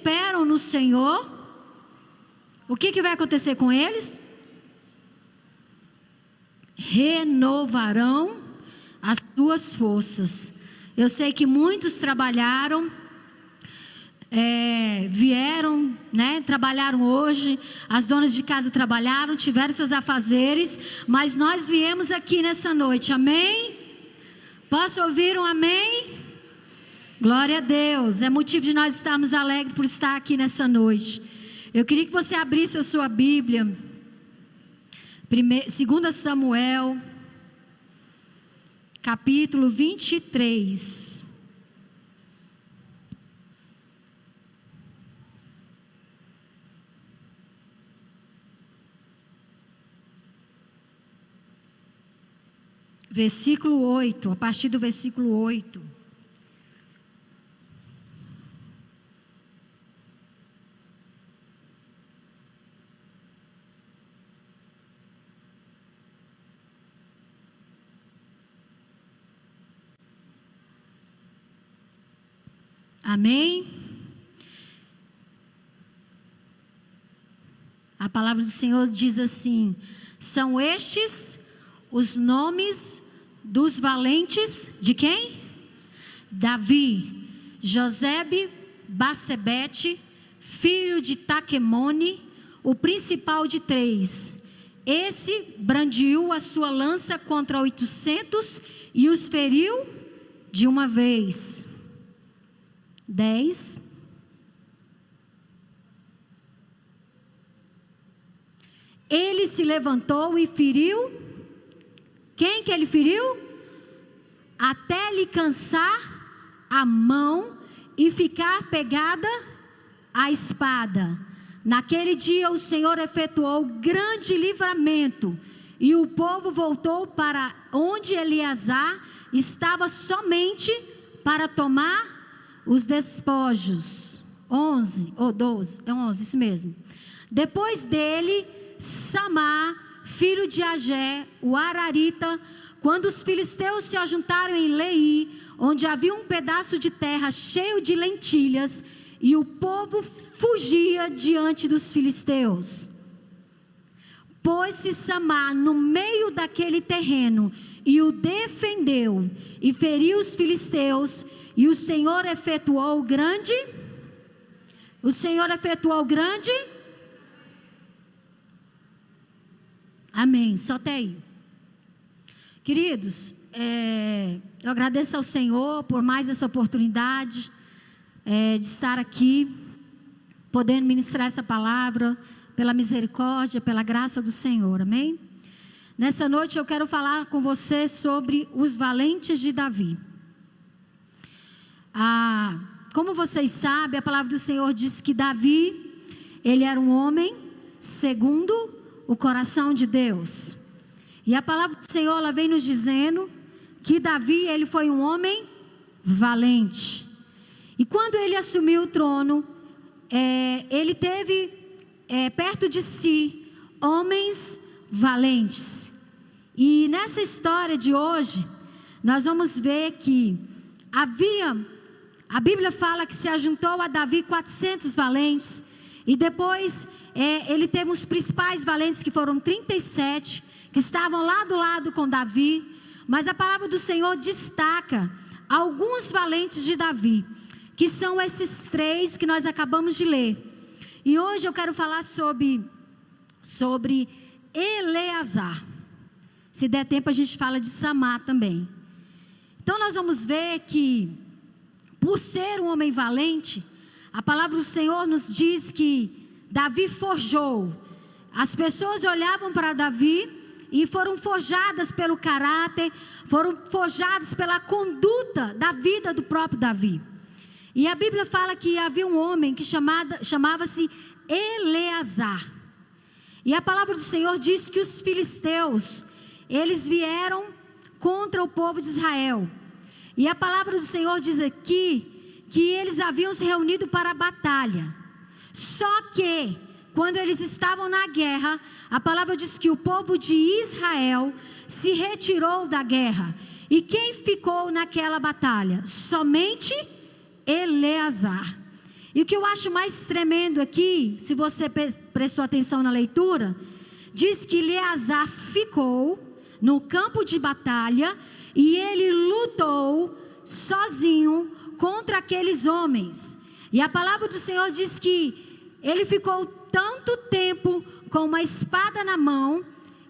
esperam no Senhor, o que vai acontecer com eles? Renovarão as suas forças. Eu sei que muitos trabalharam, vieram, trabalharam hoje, as donas de casa trabalharam, tiveram seus afazeres, mas nós viemos aqui nessa noite, amém? Posso ouvir um amém? Glória a Deus, é motivo de nós estarmos alegres por estar aqui nessa noite. Eu queria que você abrisse a sua Bíblia, 2 Samuel, capítulo 23. Versículo 8, a partir do versículo 8. Amém? A palavra do Senhor diz assim: são estes os nomes dos valentes de quem? Davi, Josebe, Bassebete, filho de Taquemone, o principal de 3. Esse brandiu a sua lança contra 800 e os feriu de uma vez. 10. Ele se levantou e feriu. Quem que ele feriu? Até lhe cansar a mão e ficar pegada a espada. Naquele dia o Senhor efetuou grande livramento, e o povo voltou para onde Eleazar estava somente para tomar os despojos. 11 ou 12, é 11, isso mesmo. Depois dele, Samá, filho de Agé, o Ararita, quando os filisteus se ajuntaram em Lei, onde havia um pedaço de terra cheio de lentilhas, e o povo fugia diante dos filisteus. Pôs-se Samá no meio daquele terreno e o defendeu, e feriu os filisteus, e o Senhor efetuou grande. O Senhor efetuou grande. Amém, só até aí. Queridos, eu agradeço ao Senhor por mais essa oportunidade de estar aqui, podendo ministrar essa palavra, pela misericórdia, pela graça do Senhor, amém? Nessa noite eu quero falar com você sobre os valentes de Davi. Como vocês sabem, a palavra do Senhor diz que Davi, ele era um homem segundo o coração de Deus. E a palavra do Senhor, ela vem nos dizendo que Davi, ele foi um homem valente. E quando ele assumiu o trono, ele teve perto de si homens valentes. E nessa história de hoje, nós vamos ver que a Bíblia fala que se ajuntou a Davi 400 valentes, e depois ele teve os principais valentes, que foram 37, que estavam lado a lado com Davi. Mas a palavra do Senhor destaca alguns valentes de Davi, que são esses 3 que nós acabamos de ler. E hoje eu quero falar sobre Eleazar. Se der tempo a gente fala de Samá também. Então nós vamos ver que, por ser um homem valente, a palavra do Senhor nos diz que Davi forjou. As pessoas olhavam para Davi e foram forjadas pelo caráter, foram forjadas pela conduta da vida do próprio Davi. E a Bíblia fala que havia um homem que chamava-se Eleazar. E a palavra do Senhor diz que os filisteus, eles vieram contra o povo de Israel. E a palavra do Senhor diz aqui que eles haviam se reunido para a batalha. Só que, quando eles estavam na guerra, a palavra diz que o povo de Israel se retirou da guerra. E quem ficou naquela batalha? Somente Eleazar. E o que eu acho mais tremendo aqui, se você prestou atenção na leitura, diz que Eleazar ficou no campo de batalha e ele lutou sozinho contra aqueles homens. E a palavra do Senhor diz que ele ficou tanto tempo com uma espada na mão,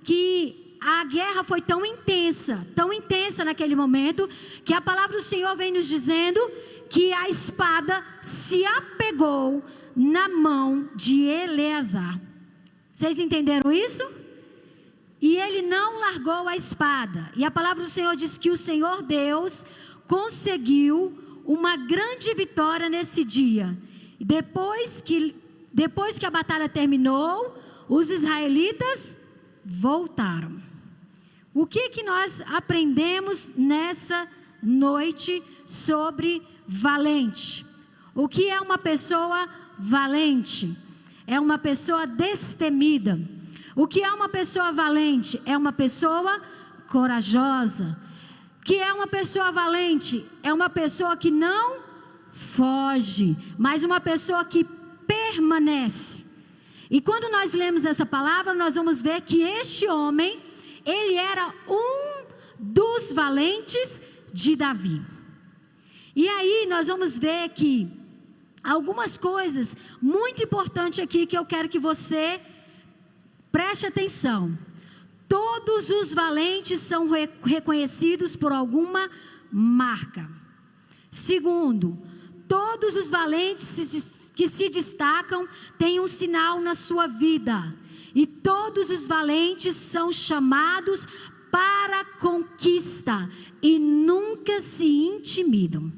que a guerra foi tão intensa naquele momento, que a palavra do Senhor vem nos dizendo que a espada se apegou na mão de Eleazar. Vocês entenderam isso? E ele não largou a espada. E a palavra do Senhor diz que o Senhor Deus conseguiu uma grande vitória nesse dia. E depois que a batalha terminou, os israelitas voltaram. O que nós aprendemos nessa noite sobre valente? O que é uma pessoa valente? É uma pessoa destemida. O que é uma pessoa valente? É uma pessoa corajosa. O que é uma pessoa valente? É uma pessoa que não foge, mas uma pessoa que permanece. E quando nós lemos essa palavra, nós vamos ver que este homem, ele era um dos valentes de Davi. E aí nós vamos ver que algumas coisas muito importantes aqui que eu quero que você preste atenção. Todos os valentes são reconhecidos por alguma marca. Segundo, todos os valentes que se destacam têm um sinal na sua vida. E todos os valentes são chamados para a conquista e nunca se intimidam.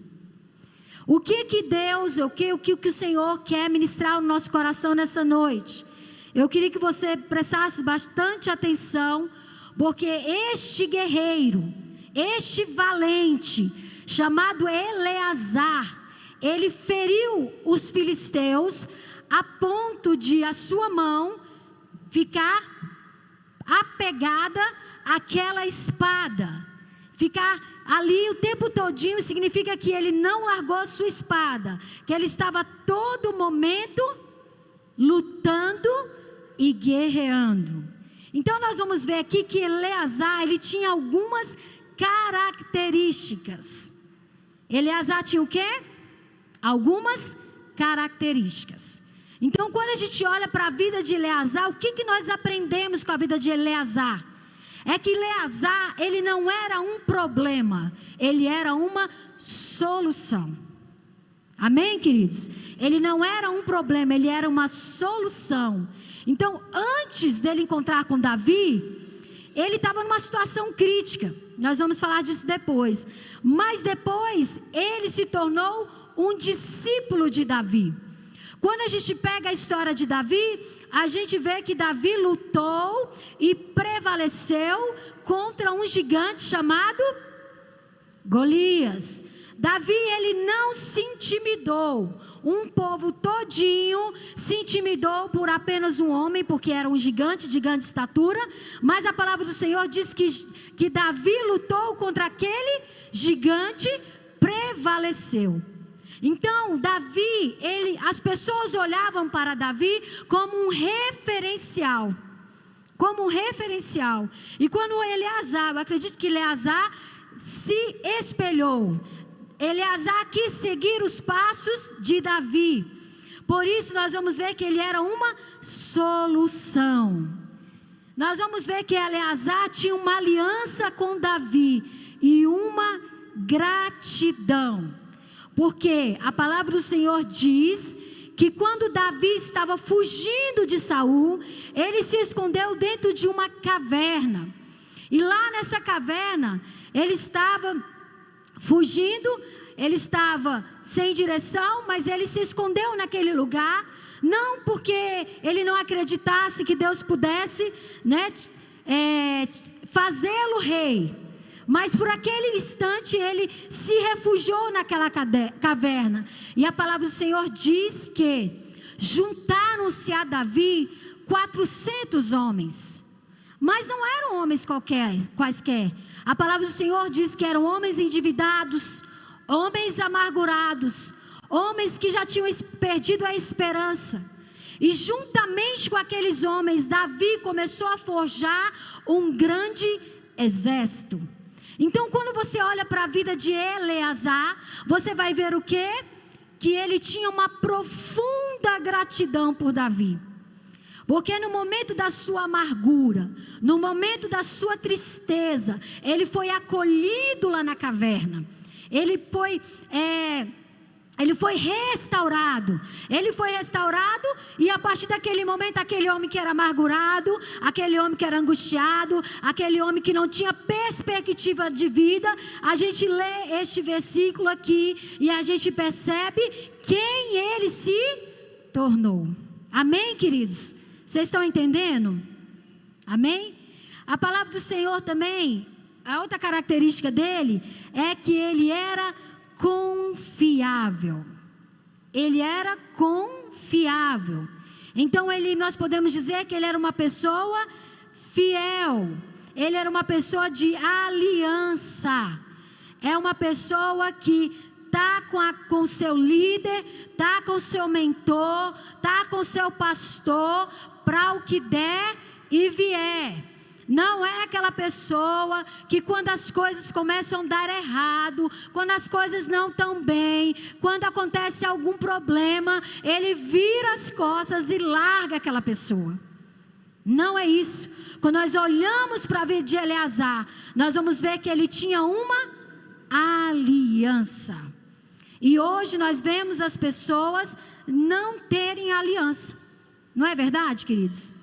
O que Deus, o que o Senhor quer ministrar no nosso coração nessa noite? Eu queria que você prestasse bastante atenção, porque este guerreiro, este valente, chamado Eleazar, ele feriu os filisteus a ponto de a sua mão ficar apegada àquela espada. Ficar ali o tempo todinho significa que ele não largou a sua espada, que ele estava a todo momento lutando e guerreando. Então nós vamos ver aqui que Eleazar, ele tinha algumas características. Eleazar tinha o quê? Algumas características. Então quando a gente olha para a vida de Eleazar, o que nós aprendemos com a vida de Eleazar? É que Eleazar, ele não era um problema, ele era uma solução. Amém, queridos? Ele não era um problema, ele era uma solução. Então, antes dele encontrar com Davi, ele estava numa situação crítica. Nós vamos falar disso depois. Mas depois, ele se tornou um discípulo de Davi. Quando a gente pega a história de Davi, a gente vê que Davi lutou e prevaleceu contra um gigante chamado Golias. Davi, ele não se intimidou. Um povo todinho se intimidou por apenas um homem, porque era um gigante de grande estatura. Mas a palavra do Senhor diz que Davi lutou contra aquele gigante, prevaleceu. Então, Davi, as pessoas olhavam para Davi como um referencial. Como um referencial. E quando Eleazar, eu acredito que Eleazar se espelhou. Eleazar quis seguir os passos de Davi. Por isso nós vamos ver que ele era uma solução. Nós vamos ver que Eleazar tinha uma aliança com Davi e uma gratidão. Porque a palavra do Senhor diz que quando Davi estava fugindo de Saul, ele se escondeu dentro de uma caverna. E lá nessa caverna, ele estava fugindo, ele estava sem direção, mas ele se escondeu naquele lugar. Não porque ele não acreditasse que Deus pudesse, fazê-lo rei. Mas por aquele instante ele se refugiou naquela caverna. E a palavra do Senhor diz que juntaram-se a Davi 400 homens. Mas não eram homens quaisquer. A palavra do Senhor diz que eram homens endividados, homens amargurados, homens que já tinham perdido a esperança. E juntamente com aqueles homens, Davi começou a forjar um grande exército. Então, quando você olha para a vida de Eleazar, você vai ver o quê? Que ele tinha uma profunda gratidão por Davi. Porque no momento da sua amargura, no momento da sua tristeza, ele foi acolhido lá na caverna. Ele foi restaurado. Ele foi restaurado e a partir daquele momento, aquele homem que era amargurado, aquele homem que era angustiado, aquele homem que não tinha perspectiva de vida, a gente lê este versículo aqui e a gente percebe quem ele se tornou. Amém, queridos? Vocês estão entendendo? Amém? A palavra do Senhor também, a outra característica dele é que ele era confiável. Ele era confiável. Então nós podemos dizer que ele era uma pessoa fiel. Ele era uma pessoa de aliança. É uma pessoa que está com o seu líder, está com o seu mentor, está com o seu pastor, para o que der e vier. Não é aquela pessoa que quando as coisas começam a dar errado, quando as coisas não estão bem, quando acontece algum problema, ele vira as costas e larga aquela pessoa. Não é isso. Quando nós olhamos para a vida de Eleazar, nós vamos ver que ele tinha uma aliança. E hoje nós vemos as pessoas não terem aliança. Não é verdade, queridos?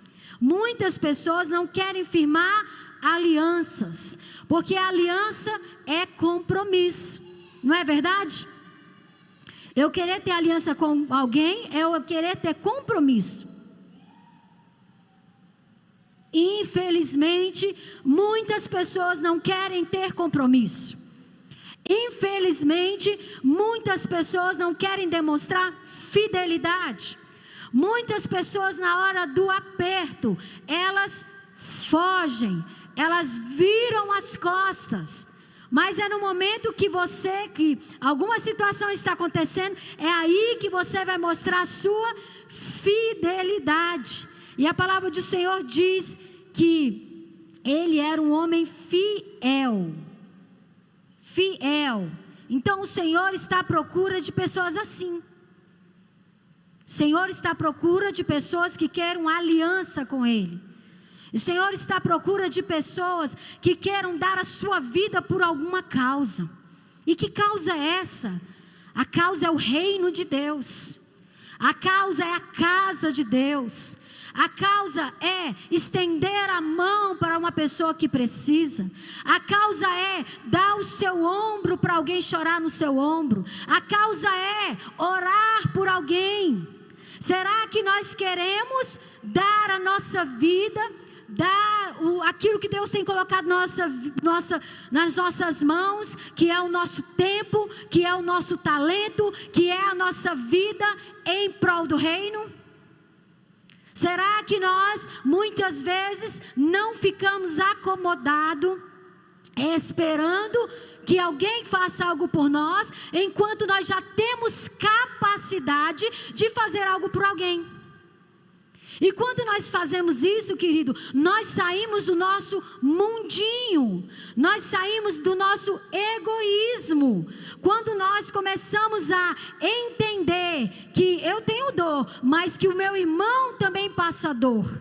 Muitas pessoas não querem firmar alianças, porque a aliança é compromisso. Não é verdade? Eu querer ter aliança com alguém é eu querer ter compromisso. Infelizmente, muitas pessoas não querem ter compromisso. Infelizmente, muitas pessoas não querem demonstrar fidelidade. Muitas pessoas na hora do aperto, elas fogem, elas viram as costas. Mas é no momento que alguma situação está acontecendo, é aí que você vai mostrar a sua fidelidade. E a palavra do Senhor diz que ele era um homem fiel. Fiel. Então o Senhor está à procura de pessoas assim. O Senhor está à procura de pessoas que queiram aliança com Ele. O Senhor está à procura de pessoas que queiram dar a sua vida por alguma causa. E que causa é essa? A causa é o reino de Deus. A causa é a casa de Deus. A causa é estender a mão para uma pessoa que precisa. A causa é dar o seu ombro para alguém chorar no seu ombro. A causa é orar por alguém. Será que nós queremos dar a nossa vida, dar aquilo que Deus tem colocado nas nossas mãos, que é o nosso tempo, que é o nosso talento, que é a nossa vida em prol do reino? Será que nós muitas vezes não ficamos acomodados, esperando que alguém faça algo por nós, enquanto nós já temos capacidade de fazer algo por alguém? E quando nós fazemos isso, querido, nós saímos do nosso mundinho, nós saímos do nosso egoísmo. Quando nós começamos a entender que eu tenho dor, mas que o meu irmão também passa dor.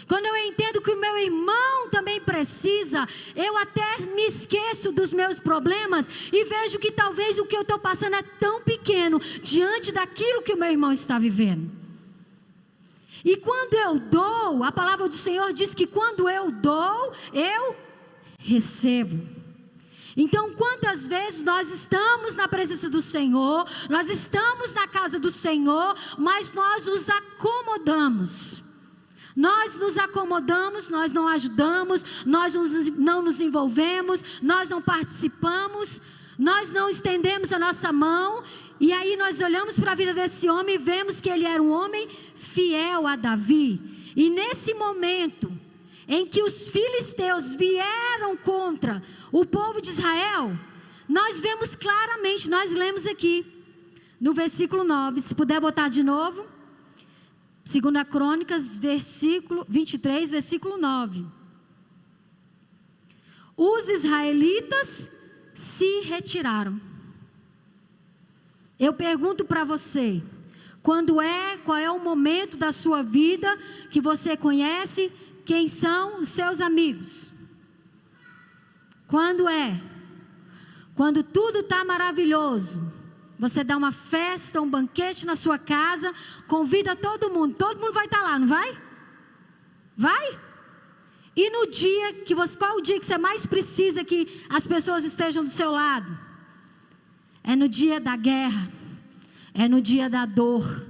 Quando eu entendo que o meu irmão também precisa, eu até me esqueço dos meus problemas e vejo que talvez o que eu estou passando é tão pequeno diante daquilo que o meu irmão está vivendo. E quando eu dou, a palavra do Senhor diz que quando eu dou, eu recebo. Então, quantas vezes nós estamos na presença do Senhor, nós estamos na casa do Senhor, mas nós nos acomodamos. Nós nos acomodamos, nós não ajudamos, nós não nos envolvemos, nós não participamos, nós não estendemos a nossa mão. E aí nós olhamos para a vida desse homem e vemos que ele era um homem fiel a Davi. E nesse momento em que os filisteus vieram contra o povo de Israel, nós vemos claramente, nós lemos aqui, no versículo 9. Se puder botar de novo. 2 Crônicas, versículo 23, versículo 9. Os israelitas se retiraram. Eu pergunto para você, qual é o momento da sua vida que você conhece quem são os seus amigos? Quando é? Quando tudo está maravilhoso. Você dá uma festa, um banquete na sua casa, convida todo mundo vai estar lá, não vai? Vai? E no dia qual é o dia que você mais precisa que as pessoas estejam do seu lado? É no dia da guerra, é no dia da dor,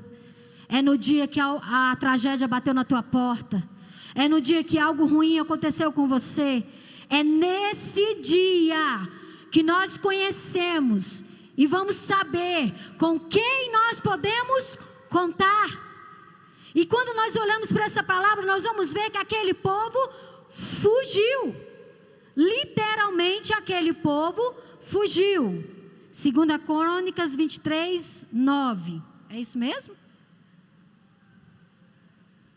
é no dia que a tragédia bateu na tua porta, é no dia que algo ruim aconteceu com você. É nesse dia que nós conhecemos e vamos saber com quem nós podemos contar. E quando nós olhamos para essa palavra, nós vamos ver que aquele povo fugiu. Literalmente aquele povo fugiu. 2 Crônicas 23, 9. É isso mesmo?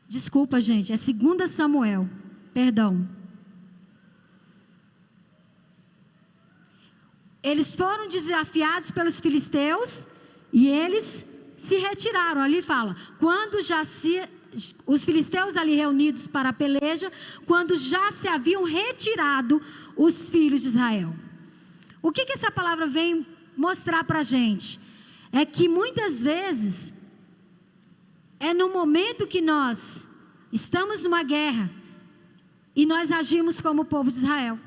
Desculpa, gente. É 2 Samuel. Perdão. Eles foram desafiados pelos filisteus e eles se retiraram. Ali fala, os filisteus ali reunidos para a peleja, quando já se haviam retirado os filhos de Israel. O que essa palavra vem mostrar para a gente? É que muitas vezes, é no momento que nós estamos numa guerra, e nós agimos como o povo de Israel.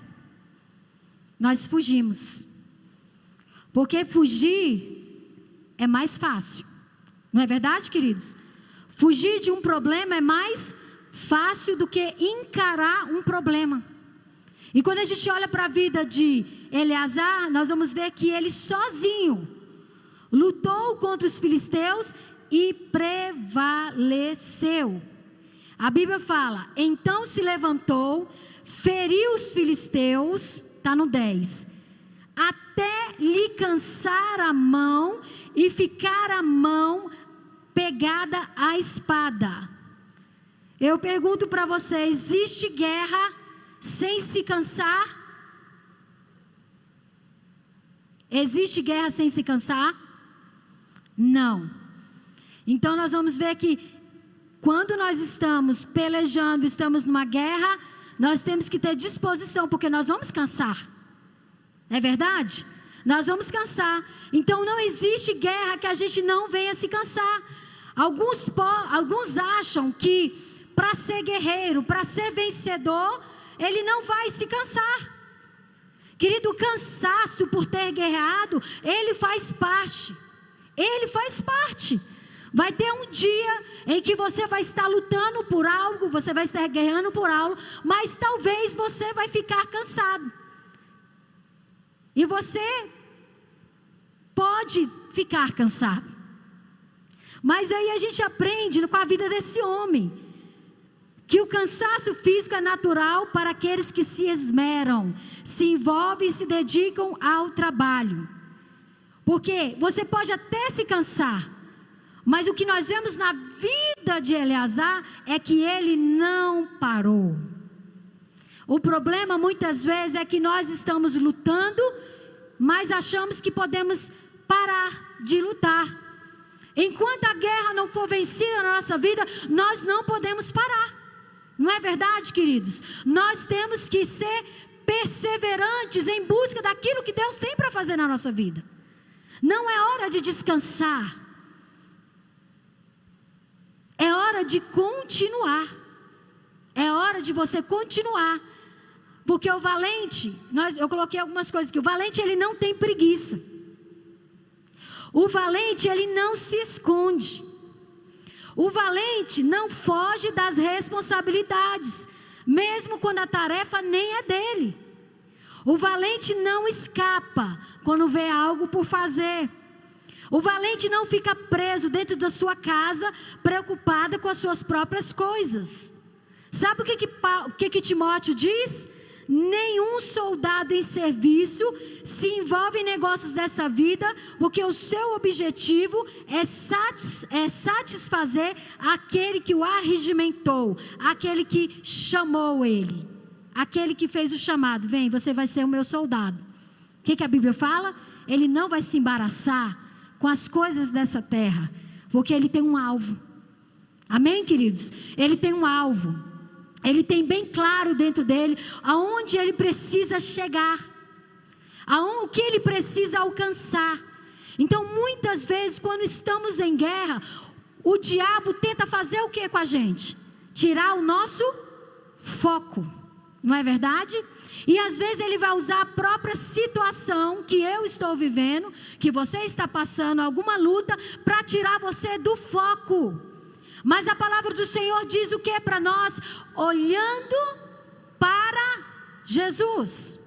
Nós fugimos. Porque fugir é mais fácil. Não é verdade, queridos? Fugir de um problema é mais fácil do que encarar um problema. E quando a gente olha para a vida de Eleazar, nós vamos ver que ele sozinho lutou contra os filisteus e prevaleceu. A Bíblia fala, então se levantou, feriu os filisteus, está no 10, até lhe cansar a mão e ficar a mão pegada à espada. Eu pergunto para você, existe guerra sem se cansar? Existe guerra sem se cansar? Não. Então nós vamos ver que quando nós estamos pelejando, estamos numa guerra, nós temos que ter disposição, porque nós vamos cansar. É verdade? Nós vamos cansar. Então não existe guerra que a gente não venha se cansar. Alguns acham que para ser guerreiro, para ser vencedor, ele não vai se cansar. Querido, o cansaço por ter guerreado, ele faz parte. Ele faz parte. Vai ter um dia em que você vai estar lutando por algo, você vai estar guerreando por algo, mas talvez você vai ficar cansado. E você pode ficar cansado. Mas aí a gente aprende com a vida desse homem, que o cansaço físico é natural para aqueles que se esmeram, se envolvem e se dedicam ao trabalho. Porque você pode até se cansar, mas o que nós vemos na vida de Eleazar é que ele não parou. O problema muitas vezes é que nós estamos lutando, mas achamos que podemos parar de lutar. Enquanto a guerra não for vencida na nossa vida, nós não podemos parar. Não é verdade, queridos? Nós temos que ser perseverantes em busca daquilo que Deus tem para fazer na nossa vida. Não é hora de descansar. É hora de continuar. É hora de você continuar. Porque o valente, eu coloquei algumas coisas aqui. O valente, ele não tem preguiça. O valente, ele não se esconde. O valente não foge das responsabilidades, mesmo quando a tarefa nem é dele. O valente não escapa quando vê algo por fazer. O valente não fica preso dentro da sua casa, preocupada com as suas próprias coisas. Sabe o que Timóteo diz? nenhum soldado em serviço se envolve em negócios dessa vida, porque o seu objetivo é satisfazer aquele que o arregimentou, aquele que chamou ele, aquele que fez o chamado. Vem, você vai ser o meu soldado. O que a Bíblia fala? Ele não vai se embaraçar com as coisas dessa terra, porque ele tem um alvo. Amém, queridos? Ele tem um alvo. Ele tem bem claro dentro dele aonde ele precisa chegar, o que ele precisa alcançar. Então, muitas vezes, quando estamos em guerra, o diabo tenta fazer o que com a gente? Tirar o nosso foco, não é verdade? E às vezes ele vai usar a própria situação que eu estou vivendo, que você está passando, alguma luta, para tirar você do foco. Mas a palavra do Senhor diz o que para nós? Olhando para Jesus.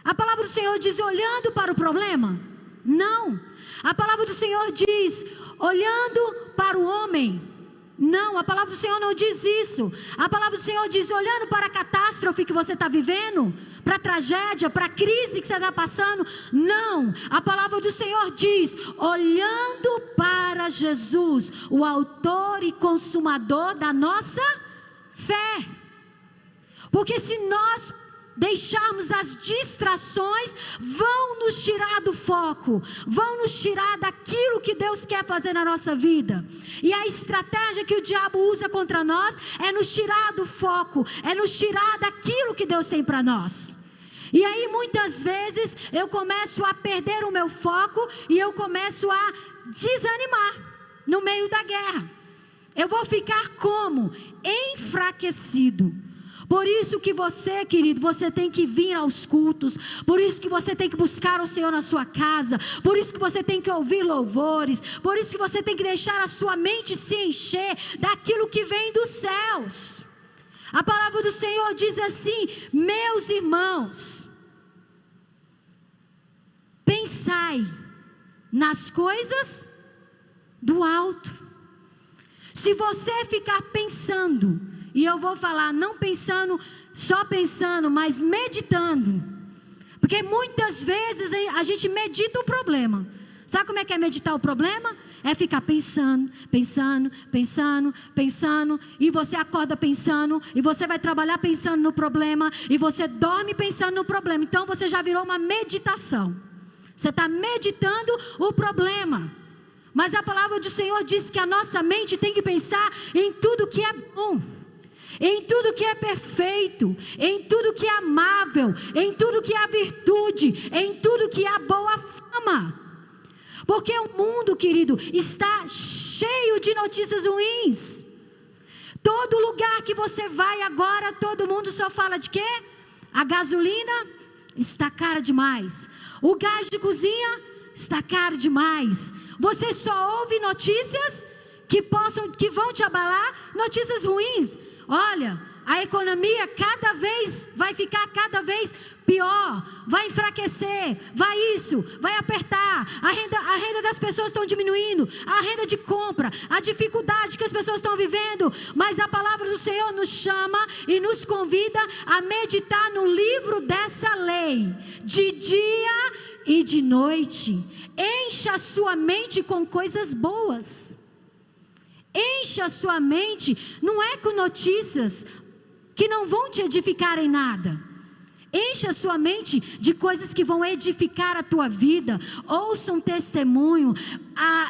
A palavra do Senhor diz olhando para o problema? Não. A palavra do Senhor diz olhando para o homem? Não, a palavra do Senhor não diz isso. A palavra do Senhor diz olhando para a catástrofe que você está vivendo, para a tragédia, para a crise que você está passando. Não, a palavra do Senhor diz olhando para Jesus, o autor e consumador da nossa fé. Porque se nós deixarmos as distrações, vão nos tirar do foco, vão nos tirar daquilo que Deus quer fazer na nossa vida. E a estratégia que o diabo usa contra nós é nos tirar do foco, é nos tirar daquilo que Deus tem para nós. E aí muitas vezes eu começo a perder o meu foco e eu começo a desanimar no meio da guerra. Eu vou ficar como? Enfraquecido. Por isso que você, querido, você tem que vir aos cultos. Por isso que você tem que buscar o Senhor na sua casa. Por isso que você tem que ouvir louvores. Por isso que você tem que deixar a sua mente se encher daquilo que vem dos céus. A palavra do Senhor diz assim: meus irmãos, pensai nas coisas do alto. Se você ficar pensando, e eu vou falar, não pensando, só pensando, mas meditando. Porque muitas vezes a gente medita o problema. Sabe como é que é meditar o problema? É ficar pensando, pensando, pensando, pensando. E você acorda pensando, e você vai trabalhar pensando no problema, e você dorme pensando no problema. Então você já virou uma meditação. Você está meditando o problema. Mas a palavra do Senhor diz que a nossa mente tem que pensar em tudo que é bom, em tudo que é perfeito, em tudo que é amável, em tudo que é virtude, em tudo que é boa fama. Porque o mundo, querido, está cheio de notícias ruins. Todo lugar que você vai agora, todo mundo só fala de quê? A gasolina está cara demais. O gás de cozinha está caro demais. Você só ouve notícias que vão te abalar, notícias ruins. Olha, a economia vai ficar cada vez pior, vai enfraquecer, vai apertar, a renda das pessoas estão diminuindo, a renda de compra, a dificuldade que as pessoas estão vivendo. Mas a palavra do Senhor nos chama e nos convida a meditar no livro dessa lei, de dia e de noite. Encha a sua mente com coisas boas. Encha a sua mente, não é com notícias que não vão te edificar em nada. Encha a sua mente de coisas que vão edificar a tua vida. Ouça um testemunho,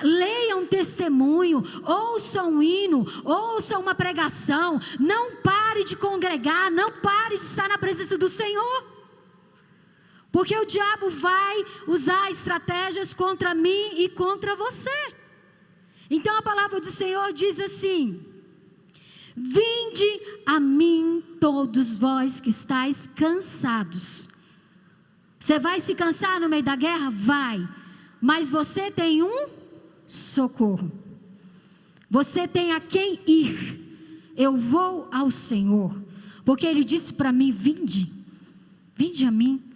leia um testemunho, ouça um hino, ouça uma pregação. Não pare de congregar, não pare de estar na presença do Senhor. Porque o diabo vai usar estratégias contra mim e contra você. Então a palavra do Senhor diz assim: vinde a mim todos vós que estáis cansados. Você vai se cansar no meio da guerra? Vai. Mas você tem um socorro. Você tem a quem ir. Eu vou ao Senhor. Porque Ele disse para mim: vinde. Vinde a mim.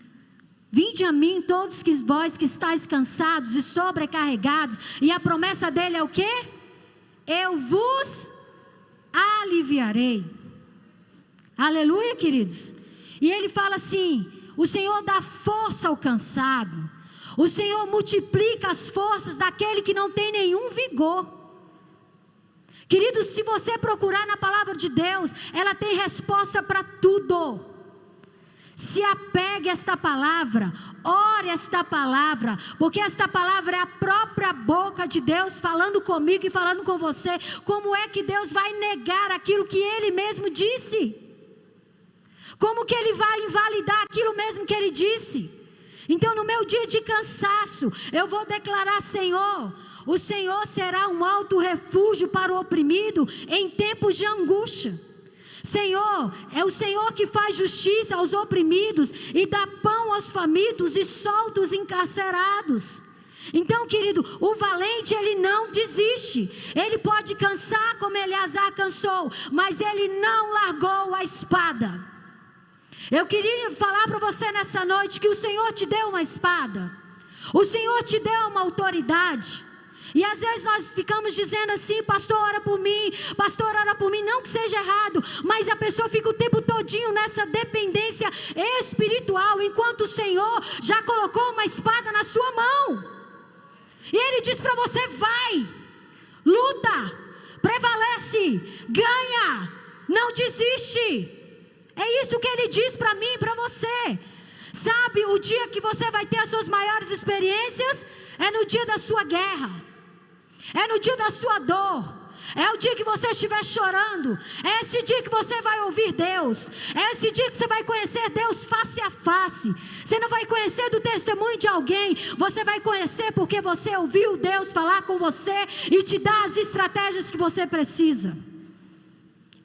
Vinde a mim todos vós que estáis cansados e sobrecarregados. E a promessa dele é o quê? Eu vos aliviarei. Aleluia, queridos. E ele fala assim: o Senhor dá força ao cansado, o Senhor multiplica as forças daquele que não tem nenhum vigor. Queridos, se você procurar na palavra de Deus, ela tem resposta para tudo. Se apegue a esta palavra, ore esta palavra, porque esta palavra é a própria boca de Deus falando comigo e falando com você. Como é que Deus vai negar aquilo que Ele mesmo disse? Como que Ele vai invalidar aquilo mesmo que Ele disse? Então, no meu dia de cansaço, eu vou declarar: Senhor, o Senhor será um alto refúgio para o oprimido em tempos de angústia. Senhor, é o Senhor que faz justiça aos oprimidos e dá pão aos famintos e solta os encarcerados. Então, querido, o valente, ele não desiste. Ele pode cansar como Eleazar cansou, mas ele não largou a espada. Eu queria falar para você nessa noite que o Senhor te deu uma espada. O Senhor te deu uma autoridade. E às vezes nós ficamos dizendo assim: pastor, ora por mim, pastor, ora por mim. Não que seja errado, mas a pessoa fica o tempo todinho nessa dependência espiritual, enquanto o Senhor já colocou uma espada na sua mão. E Ele diz para você: vai, luta, prevalece, ganha, não desiste. É isso que Ele diz para mim e para você. Sabe, o dia que você vai ter as suas maiores experiências é no dia da sua guerra. É no dia da sua dor. É o dia que você estiver chorando. É esse dia que você vai ouvir Deus. É esse dia que você vai conhecer Deus face a face. Você não vai conhecer do testemunho de alguém. Você vai conhecer porque você ouviu Deus falar com você e te dar as estratégias que você precisa.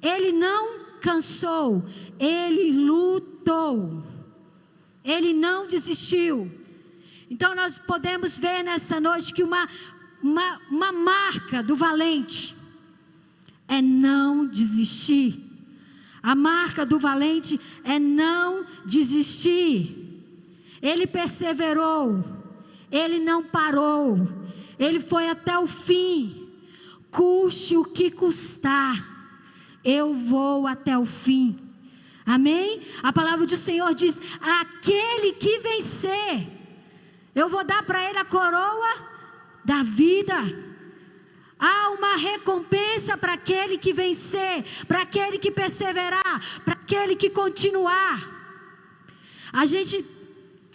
Ele não cansou, ele lutou. Ele não desistiu. Então nós podemos ver nessa noite que uma marca do valente é não desistir. A marca do valente é não desistir. Ele perseverou, ele não parou, ele foi até o fim. Custe o que custar, eu vou até o fim. Amém? A palavra do Senhor diz: aquele que vencer, eu vou dar para ele a coroa da vida. Há uma recompensa para aquele que vencer, para aquele que perseverar, para aquele que continuar. A gente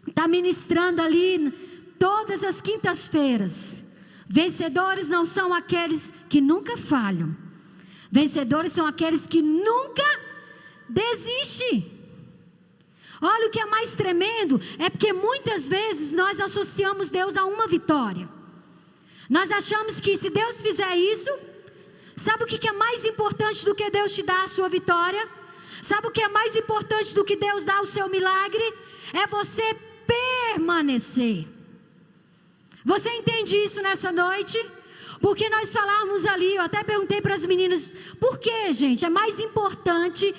está ministrando ali todas as quintas-feiras. Vencedores não são aqueles que nunca falham. Vencedores são aqueles que nunca desistem. Olha, o que é mais tremendo é porque muitas vezes nós associamos Deus a uma vitória. Nós achamos que se Deus fizer isso, sabe o que é mais importante do que Deus te dar a sua vitória? Sabe o que é mais importante do que Deus dar o seu milagre? É você permanecer. Você entende isso nessa noite? Porque nós falamos ali, eu até perguntei para as meninas: por que, gente? É mais importante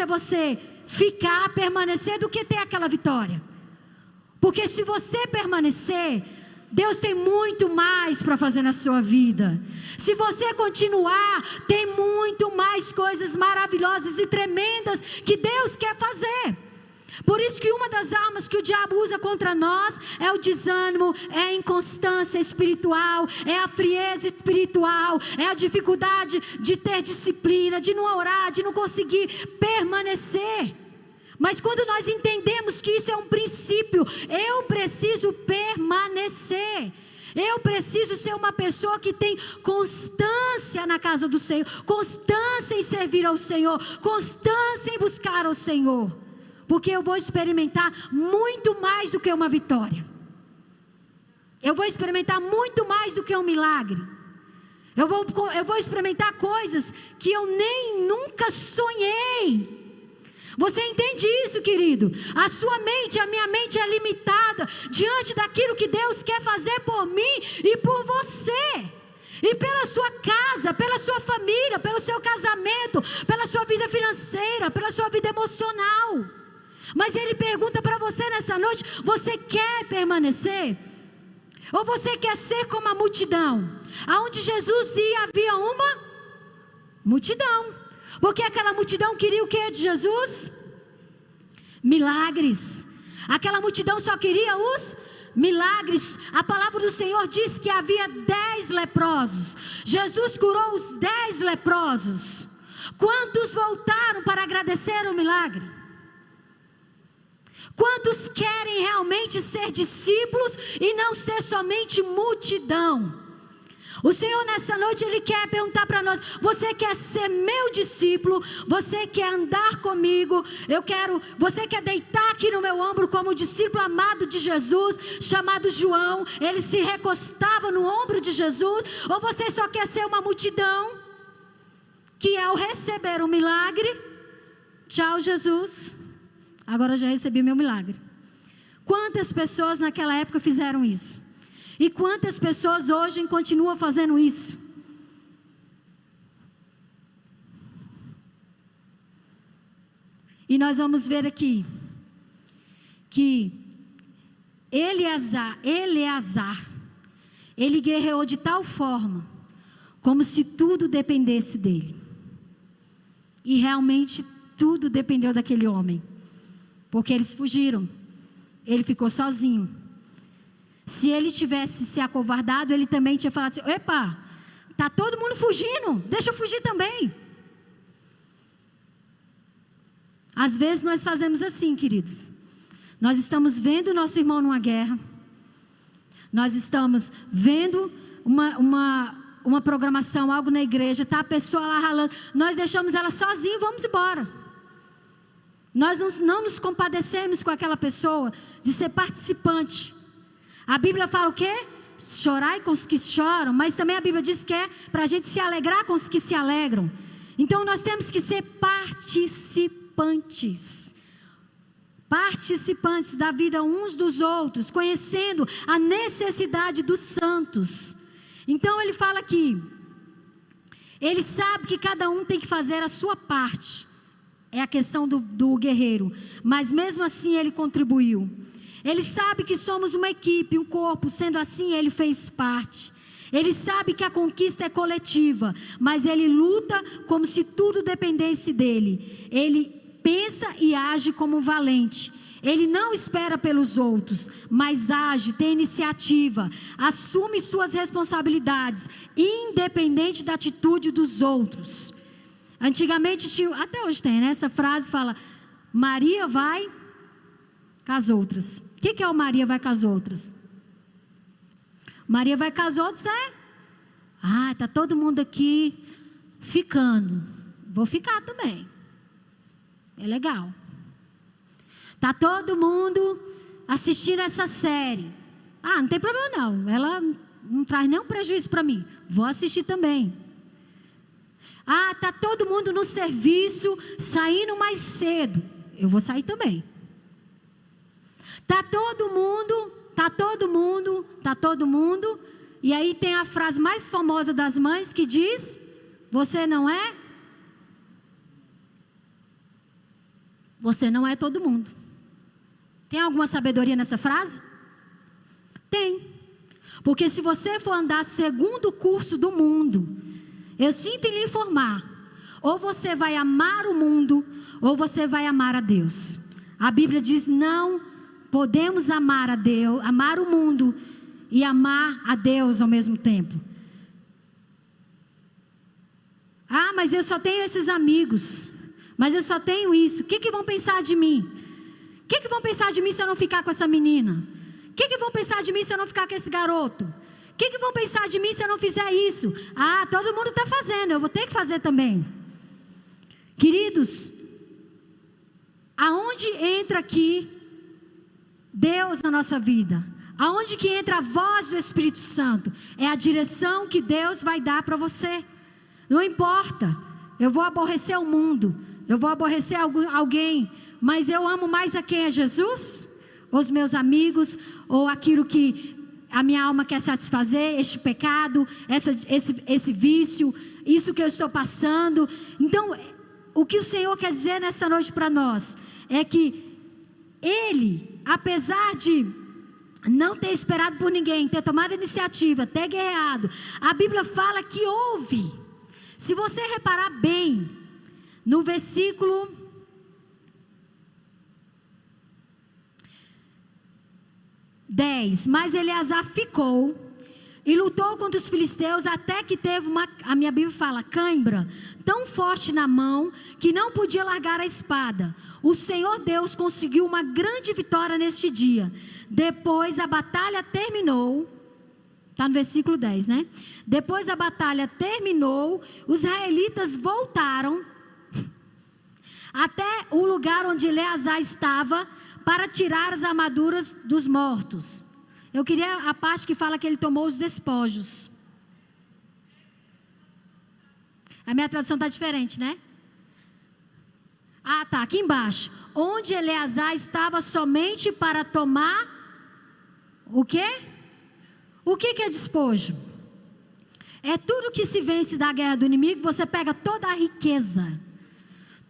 é você ficar, permanecer, do que ter aquela vitória. Porque se você permanecer, Deus tem muito mais para fazer na sua vida. Se você continuar, tem muito mais coisas maravilhosas e tremendas que Deus quer fazer. Por isso que uma das armas que o diabo usa contra nós é o desânimo, é a inconstância espiritual, é a frieza espiritual, é a dificuldade de ter disciplina, de não orar, de não conseguir permanecer. Mas quando nós entendemos que isso é um princípio, eu preciso permanecer. Eu preciso ser uma pessoa que tem constância na casa do Senhor, constância em servir ao Senhor, constância em buscar ao Senhor. Porque eu vou experimentar muito mais do que uma vitória. Eu vou experimentar muito mais do que um milagre. Eu vou experimentar coisas que eu nem nunca sonhei. Você entende isso, querido? A sua mente, a minha mente é limitada diante daquilo que Deus quer fazer por mim e por você. E pela sua casa, pela sua família, pelo seu casamento, pela sua vida financeira, pela sua vida emocional. Mas Ele pergunta para você nessa noite: você quer permanecer? Ou você quer ser como a multidão? Aonde Jesus ia havia uma multidão. Porque aquela multidão queria o que de Jesus? Milagres. Aquela multidão só queria os milagres. A palavra do Senhor diz que havia 10 leprosos. Jesus curou os 10 leprosos. Quantos voltaram para agradecer o milagre? Quantos querem realmente ser discípulos e não ser somente multidão? O Senhor nessa noite, Ele quer perguntar para nós: você quer ser meu discípulo? Você quer andar comigo? Você quer deitar aqui no meu ombro como discípulo amado de Jesus, chamado João? Ele se recostava no ombro de Jesus. Ou você só quer ser uma multidão que ao receber o milagre, tchau Jesus, agora já recebi meu milagre. Quantas pessoas naquela época fizeram isso? E quantas pessoas hoje continuam fazendo isso? E nós vamos ver aqui que Eleazar, ele guerreou de tal forma, como se tudo dependesse dele. E realmente tudo dependeu daquele homem, porque eles fugiram, ele ficou sozinho. Se ele tivesse se acovardado, ele também tinha falado assim: epa, está todo mundo fugindo, deixa eu fugir também. Às vezes nós fazemos assim, queridos. Nós estamos vendo nosso irmão numa guerra. Nós estamos vendo uma programação, algo na igreja, está a pessoa lá ralando. Nós deixamos ela sozinha e vamos embora. Nós não nos compadecemos com aquela pessoa de ser participante. A Bíblia fala o quê? Chorai com os que choram, mas também a Bíblia diz que é para a gente se alegrar com os que se alegram. Então nós temos que ser participantes. Participantes da vida uns dos outros, conhecendo a necessidade dos santos. Então ele fala aqui, ele sabe que cada um tem que fazer a sua parte. É a questão do guerreiro, mas mesmo assim ele contribuiu. Ele sabe que somos uma equipe, um corpo, sendo assim ele fez parte. Ele sabe que a conquista é coletiva, mas ele luta como se tudo dependesse dele. Ele pensa e age como um valente. Ele não espera pelos outros, mas age, tem iniciativa, assume suas responsabilidades, independente da atitude dos outros. Antigamente tinha, até hoje tem, né? Essa frase fala: Maria vai com as outras. O que é o Maria vai com as outras? Maria vai com as outras está todo mundo aqui ficando, vou ficar também, é legal. Está todo mundo assistindo essa série, não tem problema não, ela não traz nenhum prejuízo para mim, vou assistir também. Está todo mundo no serviço, saindo mais cedo, eu vou sair também. Está todo mundo, e aí tem a frase mais famosa das mães que diz: você não é todo mundo. Tem alguma sabedoria nessa frase? Tem. Porque se você for andar segundo o curso do mundo, eu sinto em lhe informar, ou você vai amar o mundo, ou você vai amar a Deus. A Bíblia diz: não podemos amar a Deus, amar o mundo e amar a Deus ao mesmo tempo. Mas eu só tenho esses amigos, mas eu só tenho isso. O que vão pensar de mim? O que vão pensar de mim se eu não ficar com essa menina? O que vão pensar de mim se eu não ficar com esse garoto? O que vão pensar de mim se eu não fizer isso? Todo mundo está fazendo, eu vou ter que fazer também. Queridos, aonde entra aqui Deus na nossa vida? Aonde que entra a voz do Espírito Santo? É a direção que Deus vai dar para você. Não importa, eu vou aborrecer o mundo, eu vou aborrecer alguém, mas eu amo mais a quem é Jesus? Os meus amigos, ou aquilo que a minha alma quer satisfazer, este pecado, esse vício, isso que eu estou passando. Então, o que o Senhor quer dizer nessa noite para nós é que Ele, apesar de não ter esperado por ninguém, ter tomado iniciativa, ter guerreado, a Bíblia fala que houve. Se você reparar bem, no versículo 10. Mas Eleazar ficou e lutou contra os filisteus até que teve a minha Bíblia fala, cãibra tão forte na mão que não podia largar a espada. O Senhor Deus conseguiu uma grande vitória neste dia. Depois a batalha terminou. Está no versículo 10, né? Depois a batalha terminou, os israelitas voltaram até o lugar onde Eleazar estava para tirar as armaduras dos mortos. Eu queria a parte que fala que ele tomou os despojos. A minha tradução está diferente, né? Ah, tá, aqui embaixo. Onde Eleazar estava somente para tomar o quê? O que é despojo? É tudo que se vence da guerra do inimigo, você pega toda a riqueza.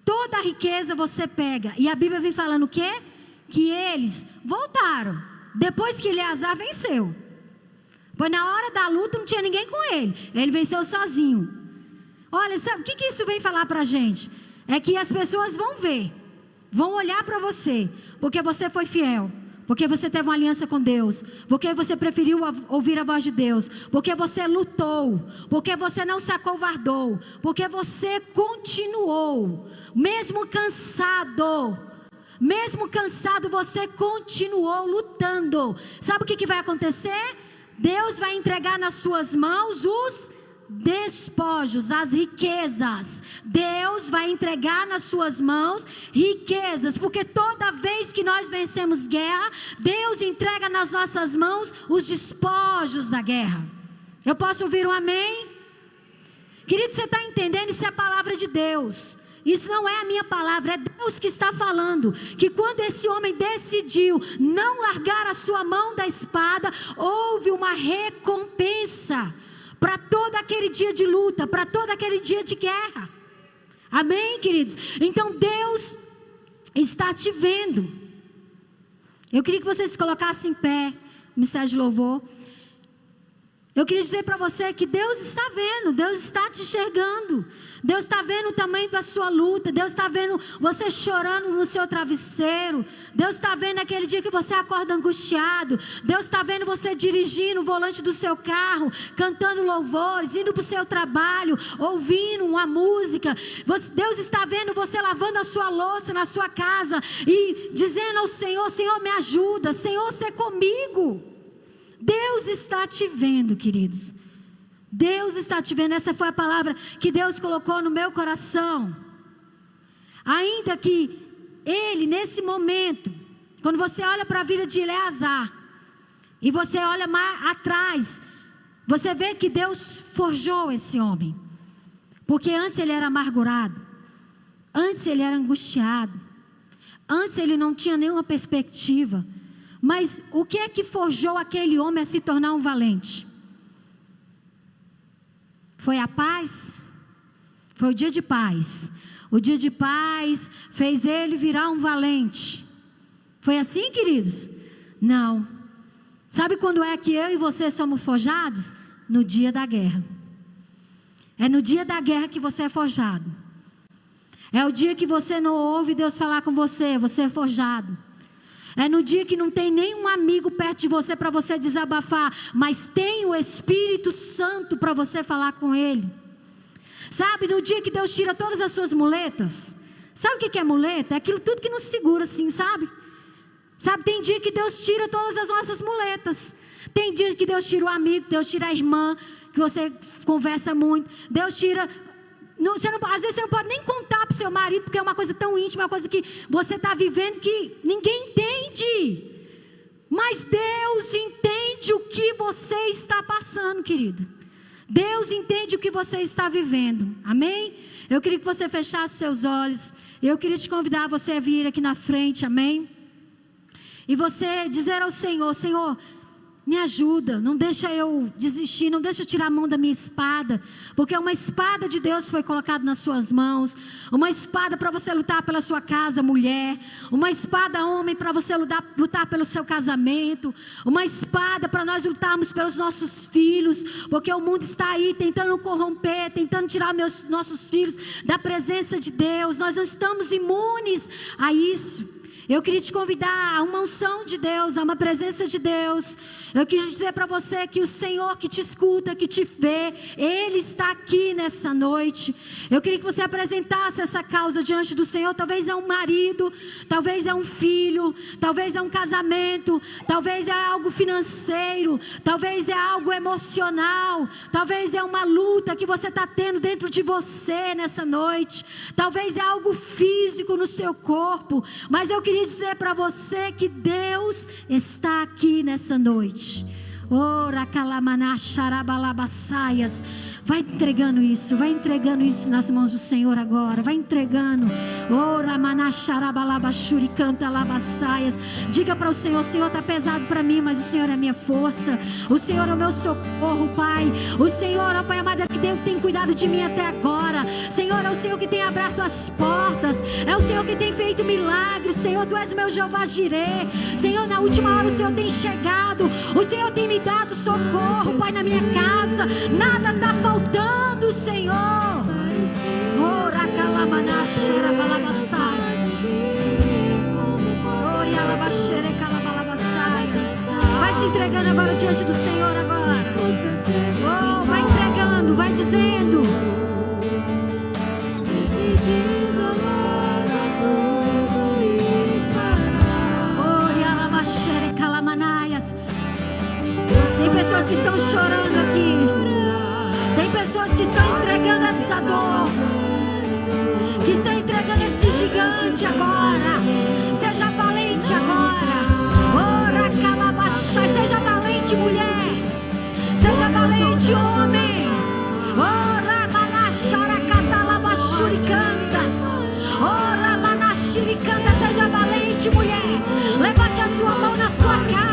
Toda a riqueza você pega. E a Bíblia vem falando o quê? Que eles voltaram, depois que Eleazar venceu. Pois na hora da luta não tinha ninguém com ele. Ele venceu sozinho. Olha, sabe o que isso vem falar pra gente? É que as pessoas vão ver, vão olhar para você, porque você foi fiel. Porque você teve uma aliança com Deus. Porque você preferiu ouvir a voz de Deus. Porque você lutou. Porque você não se acovardou. Porque você continuou. Mesmo cansado. Mesmo cansado, você continuou lutando. Sabe o que vai acontecer? Deus vai entregar nas suas mãos os despojos, as riquezas. Deus vai entregar nas suas mãos riquezas, porque toda vez que nós vencemos guerra, Deus entrega nas nossas mãos os despojos da guerra. Eu posso ouvir um amém? Querido, você está entendendo? Isso é a palavra de Deus. Isso não é a minha palavra, é Deus que está falando. Que quando esse homem decidiu não largar a sua mão da espada, houve uma recompensa para todo aquele dia de luta, para todo aquele dia de guerra. Amém, queridos? Então Deus está te vendo. Eu queria que vocês se colocassem em pé, mensagem de louvor. Eu queria dizer para você que Deus está vendo, Deus está te enxergando. Deus está vendo o tamanho da sua luta. Deus está vendo você chorando no seu travesseiro. Deus está vendo aquele dia que você acorda angustiado. Deus está vendo você dirigindo o volante do seu carro, cantando louvores, indo para o seu trabalho, ouvindo uma música. Deus está vendo você lavando a sua louça na sua casa e dizendo ao Senhor: Senhor, me ajuda, Senhor, você é comigo. Deus está te vendo, queridos. Deus está te vendo. Essa foi a palavra que Deus colocou no meu coração. Ainda que ele, nesse momento, quando você olha para a vida de Eleazar e você olha mais atrás, você vê que Deus forjou esse homem. Porque antes ele era amargurado, antes ele era angustiado, antes ele não tinha nenhuma perspectiva. Mas o que é que forjou aquele homem a se tornar um valente? Foi a paz? Foi o dia de paz. O dia de paz fez ele virar um valente. Foi assim, queridos? Não. Sabe quando é que eu e você somos forjados? No dia da guerra. É no dia da guerra que você é forjado. É o dia que você não ouve Deus falar com você, você é forjado. É no dia que não tem nenhum amigo perto de você para você desabafar, mas tem o Espírito Santo para você falar com Ele. Sabe, no dia que Deus tira todas as suas muletas. Sabe o que é muleta? É aquilo tudo que nos segura assim, sabe? Sabe, tem dia que Deus tira todas as nossas muletas. Tem dia que Deus tira o amigo, Deus tira a irmã, que você conversa muito. Deus tira... às vezes você não pode nem contar para o seu marido, porque é uma coisa tão íntima, uma coisa que você está vivendo que ninguém entende. Mas Deus entende o que você está passando, querido. Deus entende o que você está vivendo. Amém? Eu queria que você fechasse seus olhos. Eu queria te convidar a você a vir aqui na frente, amém? E você dizer ao Senhor: Senhor, me ajuda, não deixa eu desistir, não deixa eu tirar a mão da minha espada, porque uma espada de Deus foi colocada nas suas mãos, uma espada para você lutar pela sua casa, mulher, uma espada, homem, para você lutar pelo seu casamento, uma espada para nós lutarmos pelos nossos filhos, porque o mundo está aí tentando corromper, tentando tirar nossos filhos da presença de Deus. Nós não estamos imunes a isso. Eu queria te convidar a uma unção de Deus, a uma presença de Deus. Eu queria dizer para você que o Senhor que te escuta, que te vê, Ele está aqui nessa noite. Eu queria que você apresentasse essa causa diante do Senhor. Talvez é um marido, talvez é um filho, talvez é um casamento, talvez é algo financeiro, talvez é algo emocional, talvez é uma luta que você está tendo dentro de você nessa noite, talvez é algo físico no seu corpo, mas eu queria dizer para você que Deus está aqui nessa noite. Ora calamana xarabalabassaias. Vai entregando isso nas mãos do Senhor agora. Vai entregando. Ora manacharabalabaxuri canta labassaias. Diga para o Senhor: Senhor, está pesado para mim, mas o Senhor é a minha força. O Senhor é o meu socorro, Pai. O Senhor, ó Pai amado, é que tem cuidado de mim até agora. Senhor, é o Senhor que tem aberto as portas. É o Senhor que tem feito milagres. Senhor, Tu és o meu Jeová Jirê. Senhor, na última hora o Senhor tem chegado. O Senhor tem me dado socorro, Pai, na minha casa. Nada está faltando, Senhor. Ora calamanaxera balabassai. Oi alabaxere calabalabassai. Vai se entregando agora diante do Senhor agora. Oh, vai entregando, vai dizendo. Decidido amar a tudo e parar. Oi alabaxere calamanaias. Tem pessoas que estão chorando aqui. Tem pessoas que estão entregando essa dor, que estão entregando esse gigante agora. Seja valente agora. Ora calabaxai. Seja valente, mulher. Seja valente, homem. Ora manacharacatalabaxuricantas. Ora manachiricantas. Seja valente, mulher. Levante a sua mão na sua cara.